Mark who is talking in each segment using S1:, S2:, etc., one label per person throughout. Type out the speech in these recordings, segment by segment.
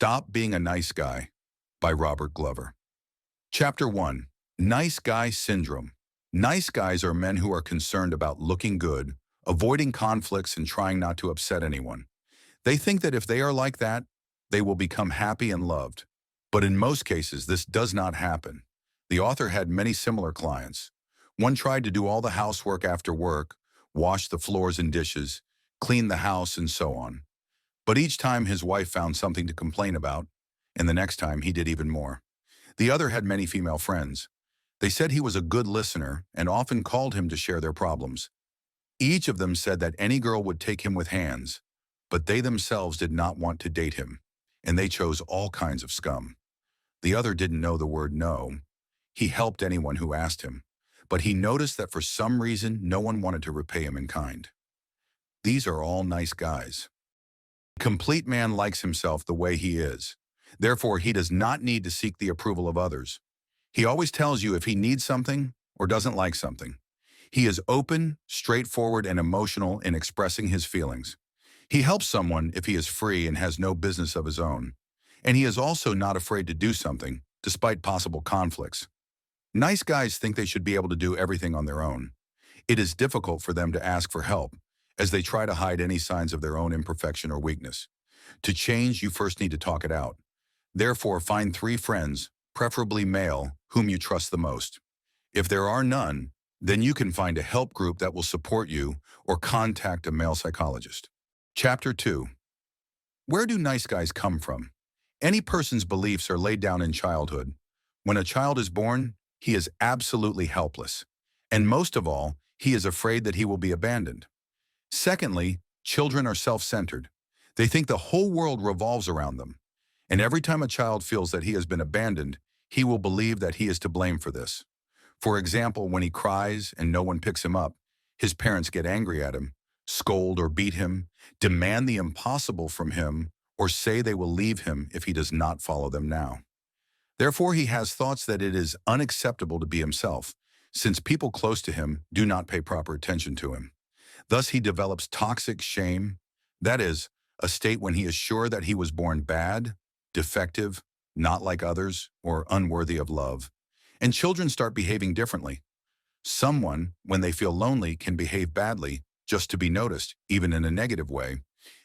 S1: Stop Being a Nice Guy by Robert Glover. Chapter 1. Nice Guy Syndrome. Nice guys are men who are concerned about looking good, avoiding conflicts, and trying not to upset anyone. They think that if they are like that, they will become happy and loved. But in most cases, this does not happen. The author had many similar clients. One tried to do all the housework after work, wash the floors and dishes, clean the house, and so on. But each time his wife found something to complain about, and the next time he did even more. The other had many female friends. They said he was a good listener and often called him to share their problems. Each of them said that any girl would take him with hands, but they themselves did not want to date him, and they chose all kinds of scum. The other didn't know the word no. He helped anyone who asked him, but he noticed that for some reason no one wanted to repay him in kind. These are all nice guys. A complete man likes himself the way he is. Therefore, he does not need to seek the approval of others. He always tells you if he needs something or doesn't like something. He is open, straightforward, and emotional in expressing his feelings. He helps someone if he is free and has no business of his own. And he is also not afraid to do something, despite possible conflicts. Nice guys think they should be able to do everything on their own. It is difficult for them to ask for help, as they try to hide any signs of their own imperfection or weakness. To change, you first need to talk it out. Therefore, find 3 friends, preferably male, whom you trust the most. If there are none, then you can find a help group that will support you or contact a male psychologist. Chapter 2. Where do nice guys come from? Any person's beliefs are laid down in childhood. When a child is born, he is absolutely helpless. And most of all, he is afraid that he will be abandoned. Secondly, children are self-centered. They think the whole world revolves around them. And every time a child feels that he has been abandoned, he will believe that he is to blame for this. For example, when he cries and no one picks him up, his parents get angry at him, scold or beat him, demand the impossible from him, or say they will leave him if he does not follow them now. Therefore, he has thoughts that it is unacceptable to be himself, since people close to him do not pay proper attention to him. Thus, he develops toxic shame, that is, a state when he is sure that he was born bad, defective, not like others, or unworthy of love. And children start behaving differently. Someone, when they feel lonely, can behave badly just to be noticed, even in a negative way.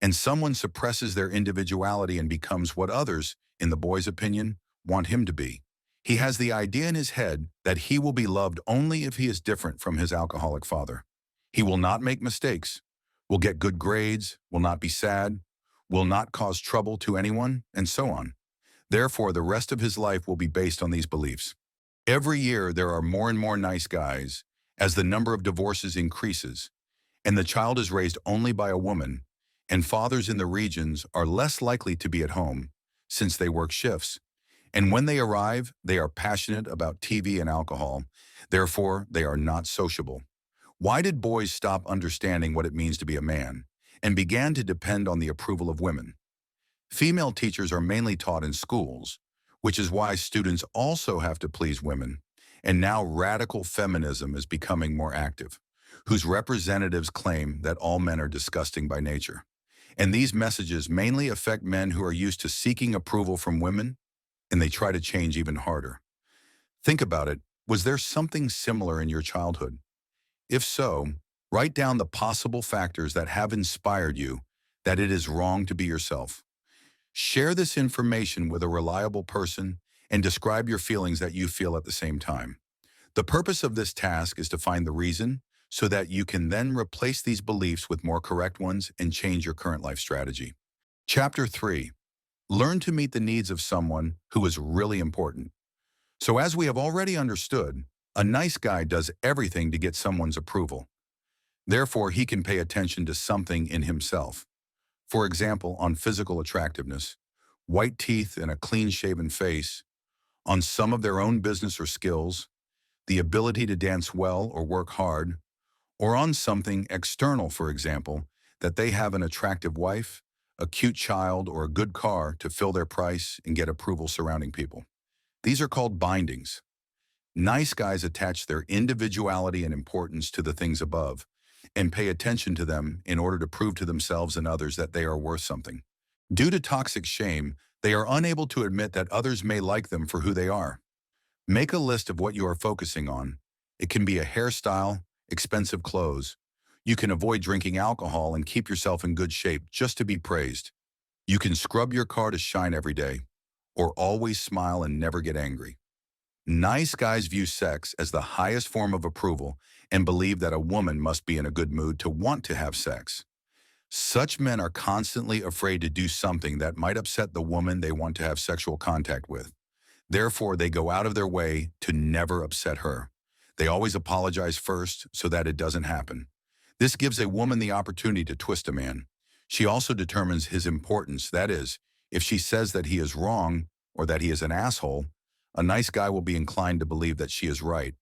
S1: And someone suppresses their individuality and becomes what others, in the boy's opinion, want him to be. He has the idea in his head that he will be loved only if he is different from his alcoholic father. He will not make mistakes, will get good grades, will not be sad, will not cause trouble to anyone, and so on. Therefore, the rest of his life will be based on these beliefs. Every year, there are more and more nice guys as the number of divorces increases, and the child is raised only by a woman, and fathers in the regions are less likely to be at home since they work shifts. And when they arrive, they are passionate about TV and alcohol. Therefore, they are not sociable. Why did boys stop understanding what it means to be a man and began to depend on the approval of women? Female teachers are mainly taught in schools, which is why students also have to please women. And now radical feminism is becoming more active, whose representatives claim that all men are disgusting by nature. And these messages mainly affect men who are used to seeking approval from women, and they try to change even harder. Think about it. Was there something similar in your childhood? If so, write down the possible factors that have inspired you that it is wrong to be yourself. Share this information with a reliable person and describe your feelings that you feel at the same time. The purpose of this task is to find the reason so that you can then replace these beliefs with more correct ones and change your current life strategy. Chapter 3. Learn to meet the needs of someone who is really important. So as we have already understood, a nice guy does everything to get someone's approval. Therefore, he can pay attention to something in himself. For example, on physical attractiveness, white teeth and a clean-shaven face, on some of their own business or skills, the ability to dance well or work hard, or on something external, for example, that they have an attractive wife, a cute child, or a good car to fill their price and get approval surrounding people. These are called bindings. Nice guys attach their individuality and importance to the things above and pay attention to them in order to prove to themselves and others that they are worth something. Due to toxic shame, They are unable to admit that others may like them for who they are. Make a list of what you are focusing on. It can be a hairstyle, expensive clothes. You can avoid drinking alcohol and keep yourself in good shape just to be praised. You can scrub your car to shine every day, or always smile and never get angry. Nice guys view sex as the highest form of approval and believe that a woman must be in a good mood to want to have sex. Such men are constantly afraid to do something that might upset the woman they want to have sexual contact with. Therefore, they go out of their way to never upset her. They always apologize first so that it doesn't happen. This gives a woman the opportunity to twist a man. She also determines his importance. That is, if she says that he is wrong or that he is an asshole, a nice guy will be inclined to believe that she is right.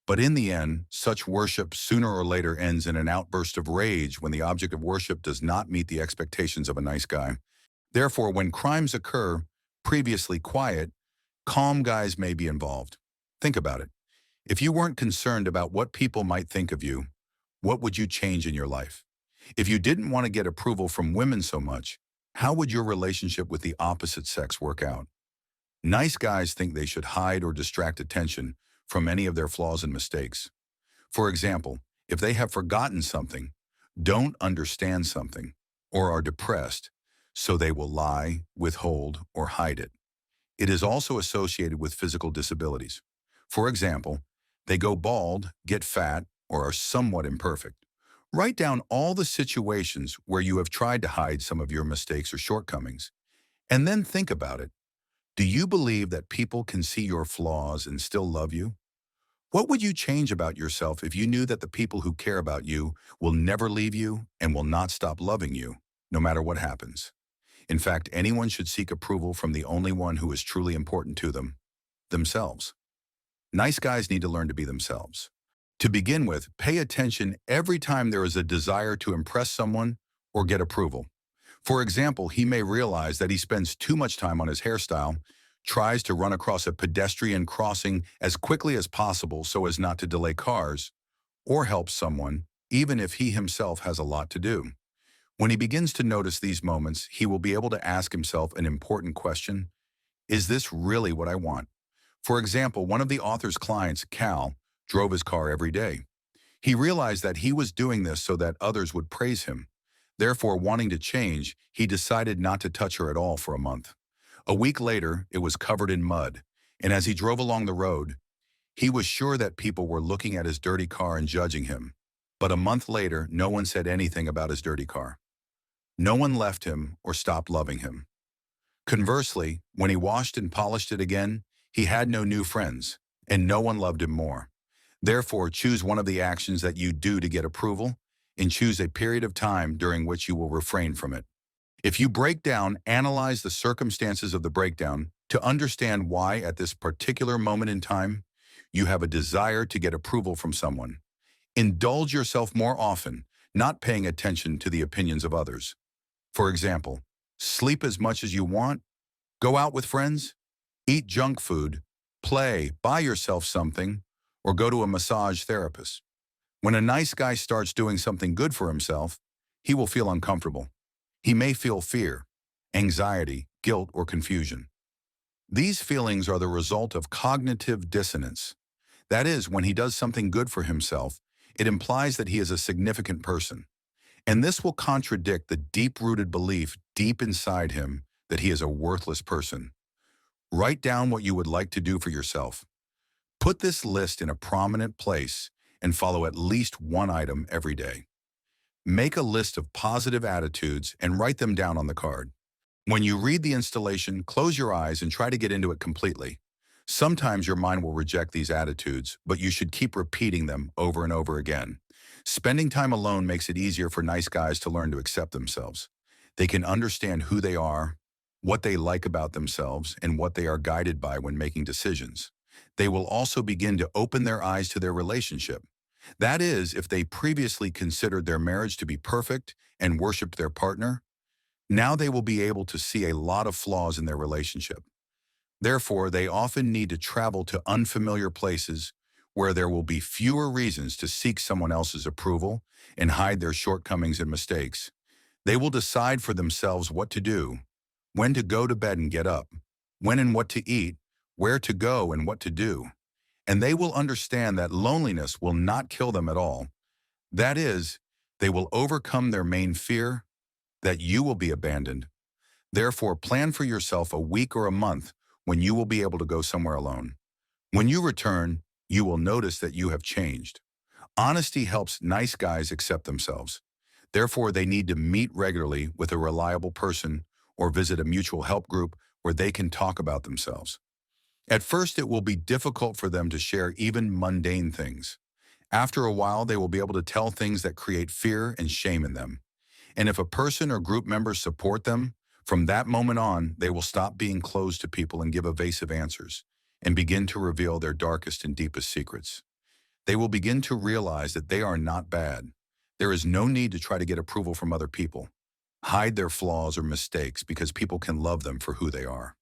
S1: But in the end, such worship sooner or later ends in an outburst of rage when the object of worship does not meet the expectations of a nice guy. Therefore, when crimes occur, previously quiet, calm guys may be involved. Think about it. If you weren't concerned about what people might think of you, what would you change in your life? If you didn't want to get approval from women so much, how would your relationship with the opposite sex work out? Nice guys think they should hide or distract attention from any of their flaws and mistakes. For example, if they have forgotten something, don't understand something, or are depressed, so they will lie, withhold, or hide it. It is also associated with physical disabilities. For example, they go bald, get fat, or are somewhat imperfect. Write down all the situations where you have tried to hide some of your mistakes or shortcomings, and then think about it. Do you believe that people can see your flaws and still love you? What would you change about yourself if you knew that the people who care about you will never leave you and will not stop loving you, no matter what happens? In fact, anyone should seek approval from the only one who is truly important to them, themselves. Nice guys need to learn to be themselves. To begin with, pay attention every time there is a desire to impress someone or get approval. For example, he may realize that he spends too much time on his hairstyle, tries to run across a pedestrian crossing as quickly as possible so as not to delay cars, or help someone, even if he himself has a lot to do. When he begins to notice these moments, he will be able to ask himself an important question: is this really what I want? For example, one of the author's clients, Cal, drove his car every day. He realized that he was doing this so that others would praise him. Therefore, wanting to change, he decided not to touch her at all for a month. A week later, it was covered in mud, and as he drove along the road, he was sure that people were looking at his dirty car and judging him. But a month later, no one said anything about his dirty car. No one left him or stopped loving him. Conversely, when he washed and polished it again, he had no new friends, and no one loved him more. Therefore, choose one of the actions that you do to get approval, and choose a period of time during which you will refrain from it. If you break down, analyze the circumstances of the breakdown to understand why at this particular moment in time you have a desire to get approval from someone. Indulge yourself more often, not paying attention to the opinions of others. For example, sleep as much as you want, go out with friends, eat junk food, play, buy yourself something, or go to a massage therapist. When a nice guy starts doing something good for himself, he will feel uncomfortable. He may feel fear, anxiety, guilt, or confusion. These feelings are the result of cognitive dissonance. That is, when he does something good for himself, it implies that he is a significant person. And this will contradict the deep-rooted belief deep inside him that he is a worthless person. Write down what you would like to do for yourself. Put this list in a prominent place and follow at least one item every day. Make a list of positive attitudes and write them down on the card. When you read the installation, close your eyes and try to get into it completely. Sometimes your mind will reject these attitudes, but you should keep repeating them over and over again. Spending time alone makes it easier for nice guys to learn to accept themselves. They can understand who they are, what they like about themselves, and what they are guided by when making decisions. They will also begin to open their eyes to their relationship. That is, if they previously considered their marriage to be perfect and worshiped their partner, now they will be able to see a lot of flaws in their relationship. Therefore, they often need to travel to unfamiliar places where there will be fewer reasons to seek someone else's approval and hide their shortcomings and mistakes. They will decide for themselves what to do when to go to bed and get up, when and what to eat, where to go and what to do. And they will understand that loneliness will not kill them at all. That is, they will overcome their main fear, that you will be abandoned. Therefore, plan for yourself a week or a month when you will be able to go somewhere alone. When you return, you will notice that you have changed. Honesty helps nice guys accept themselves. Therefore, they need to meet regularly with a reliable person or visit a mutual help group where they can talk about themselves. At first, it will be difficult for them to share even mundane things. After a while, they will be able to tell things that create fear and shame in them. And if a person or group members support them, from that moment on, they will stop being closed to people and give evasive answers, and begin to reveal their darkest and deepest secrets. They will begin to realize that they are not bad. There is no need to try to get approval from other people. Hide their flaws or mistakes because people can love them for who they are.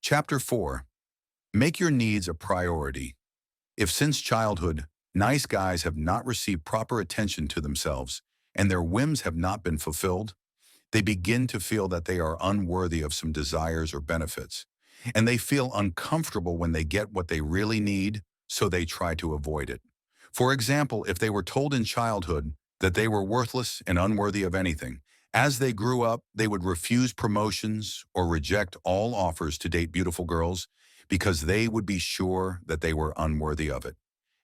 S1: Chapter 4. Make your needs a priority. If since childhood, nice guys have not received proper attention to themselves and their whims have not been fulfilled, they begin to feel that they are unworthy of some desires or benefits, and they feel uncomfortable when they get what they really need, so they try to avoid it. For example, if they were told in childhood that they were worthless and unworthy of anything, as they grew up, they would refuse promotions or reject all offers to date beautiful girls because they would be sure that they were unworthy of it.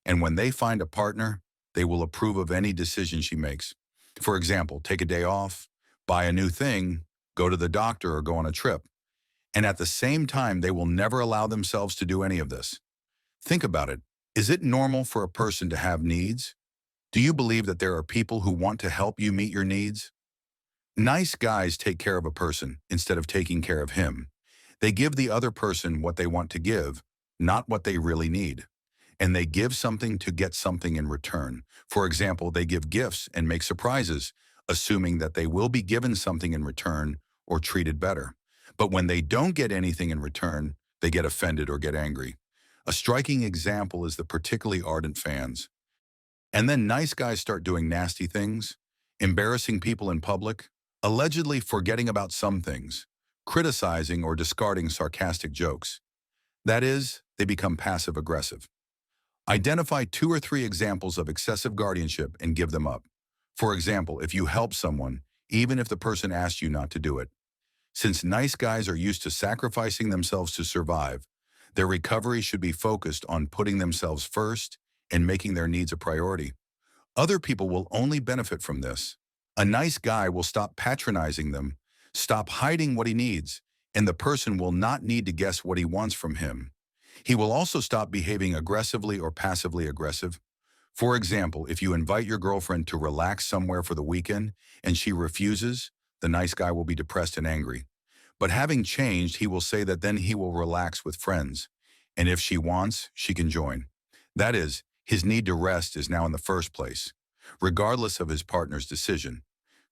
S1: And when they find a partner, they will approve of any decision she makes. For example, take a day off, buy a new thing, go to the doctor, or go on a trip. And at the same time, they will never allow themselves to do any of this. Think about it. Is it normal for a person to have needs? Do you believe that there are people who want to help you meet your needs? Nice guys take care of a person instead of taking care of him. They give the other person what they want to give, not what they really need. And they give something to get something in return. For example, they give gifts and make surprises, assuming that they will be given something in return or treated better. But when they don't get anything in return, they get offended or get angry. A striking example is the particularly ardent fans. And then nice guys start doing nasty things, embarrassing people in public, allegedly forgetting about some things, criticizing or discarding sarcastic jokes. That is, they become passive-aggressive. Identify 2 or 3 examples of excessive guardianship and give them up. For example, if you help someone, even if the person asked you not to do it. Since nice guys are used to sacrificing themselves to survive, their recovery should be focused on putting themselves first and making their needs a priority. Other people will only benefit from this. A nice guy will stop patronizing them, stop hiding what he needs, and the person will not need to guess what he wants from him. He will also stop behaving aggressively or passively aggressive. For example, if you invite your girlfriend to relax somewhere for the weekend and she refuses, the nice guy will be depressed and angry. But having changed, he will say that then he will relax with friends. And if she wants, she can join. That is, his need to rest is now in the first place, regardless of his partner's decision.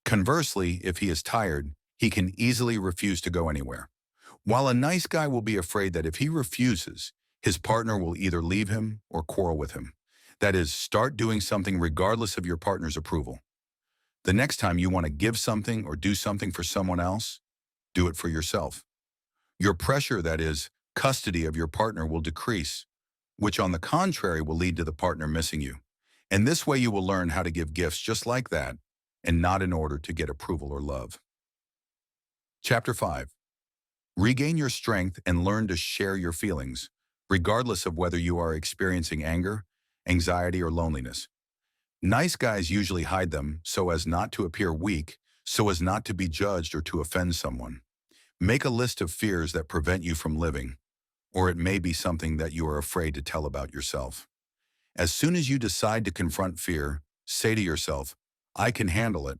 S1: Conversely, if he is tired, he can easily refuse to go anywhere. While a nice guy will be afraid that if he refuses, his partner will either leave him or quarrel with him. That is, start doing something regardless of your partner's approval. The next time you want to give something or do something for someone else, do it for yourself. Your pressure, that is, custody of your partner, will decrease, which on the contrary will lead to the partner missing you. And this way you will learn how to give gifts just like that, and not in order to get approval or love. Chapter 5. Regain your strength and learn to share your feelings, regardless of whether you are experiencing anger, anxiety, or loneliness. Nice guys usually hide them so as not to appear weak, so as not to be judged or to offend someone. Make a list of fears that prevent you from living, or it may be something that you are afraid to tell about yourself. As soon as you decide to confront fear, say to yourself, I can handle it.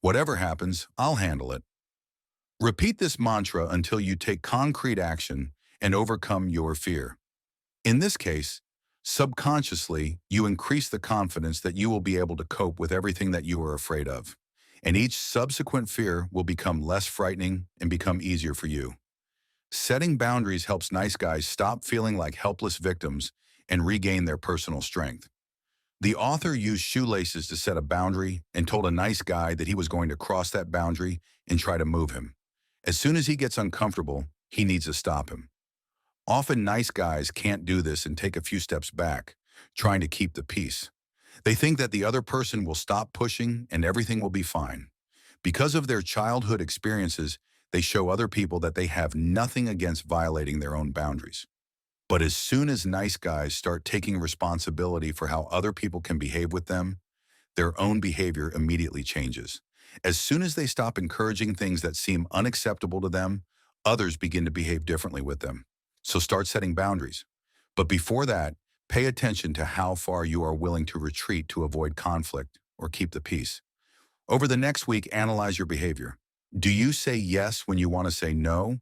S1: Whatever happens, I'll handle it. Repeat this mantra until you take concrete action and overcome your fear. In this case, subconsciously, you increase the confidence that you will be able to cope with everything that you are afraid of, and each subsequent fear will become less frightening and become easier for you. Setting boundaries helps nice guys stop feeling like helpless victims and regain their personal strength. The author used shoelaces to set a boundary and told a nice guy that he was going to cross that boundary and try to move him. As soon as he gets uncomfortable, he needs to stop him. Often nice guys can't do this and take a few steps back, trying to keep the peace. They think that the other person will stop pushing and everything will be fine. Because of their childhood experiences, they show other people that they have nothing against violating their own boundaries. But as soon as nice guys start taking responsibility for how other people can behave with them, their own behavior immediately changes. As soon as they stop encouraging things that seem unacceptable to them, others begin to behave differently with them. So start setting boundaries. But before that, pay attention to how far you are willing to retreat to avoid conflict or keep the peace. Over the next week, analyze your behavior. Do you say yes when you want to say no?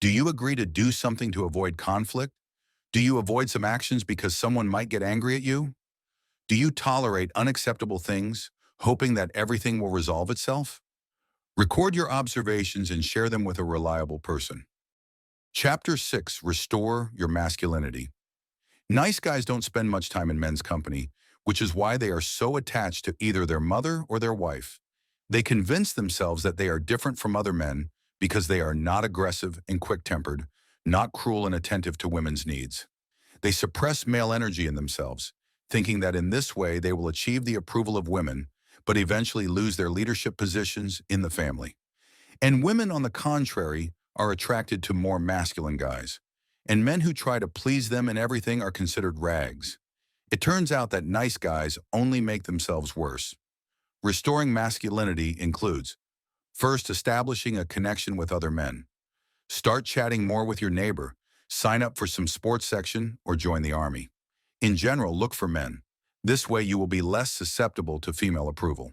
S1: Do you agree to do something to avoid conflict? Do you avoid some actions because someone might get angry at you? Do you tolerate unacceptable things, hoping that everything will resolve itself? Record your observations and share them with a reliable person. Chapter 6. Restore your masculinity. Nice guys don't spend much time in men's company, which is why they are so attached to either their mother or their wife. They convince themselves that they are different from other men because they are not aggressive and quick-tempered, not cruel and attentive to women's needs. They suppress male energy in themselves, thinking that in this way they will achieve the approval of women, but eventually lose their leadership positions in the family. And women, on the contrary, are attracted to more masculine guys. And men who try to please them in everything are considered rags. It turns out that nice guys only make themselves worse. Restoring masculinity includes, first, establishing a connection with other men. Start chatting more with your neighbor, sign up for some sports section, or join the army. In general, look for men. This way you will be less susceptible to female approval.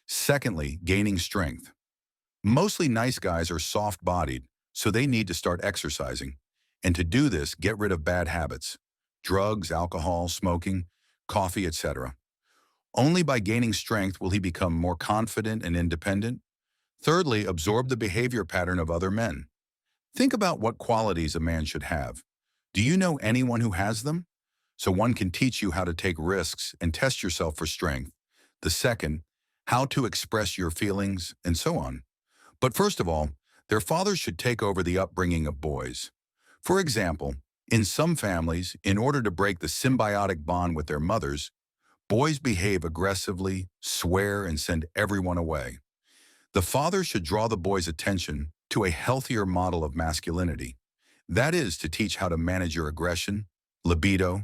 S1: Secondly, gaining strength. Mostly nice guys are soft-bodied, so they need to start exercising. And to do this, get rid of bad habits: drugs, alcohol, smoking, coffee, etc. Only by gaining strength will he become more confident and independent. Thirdly, absorb the behavior pattern of other men. Think about what qualities a man should have. Do you know anyone who has them? So one can teach you how to take risks and test yourself for strength. The second, how to express your feelings, and so on. But first of all, their fathers should take over the upbringing of boys. For example, in some families, in order to break the symbiotic bond with their mothers, boys behave aggressively, swear, and send everyone away. The father should draw the boy's attention to a healthier model of masculinity. That is, to teach how to manage your aggression, libido,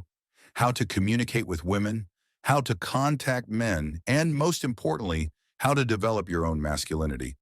S1: how to communicate with women, how to contact men, and most importantly, how to develop your own masculinity.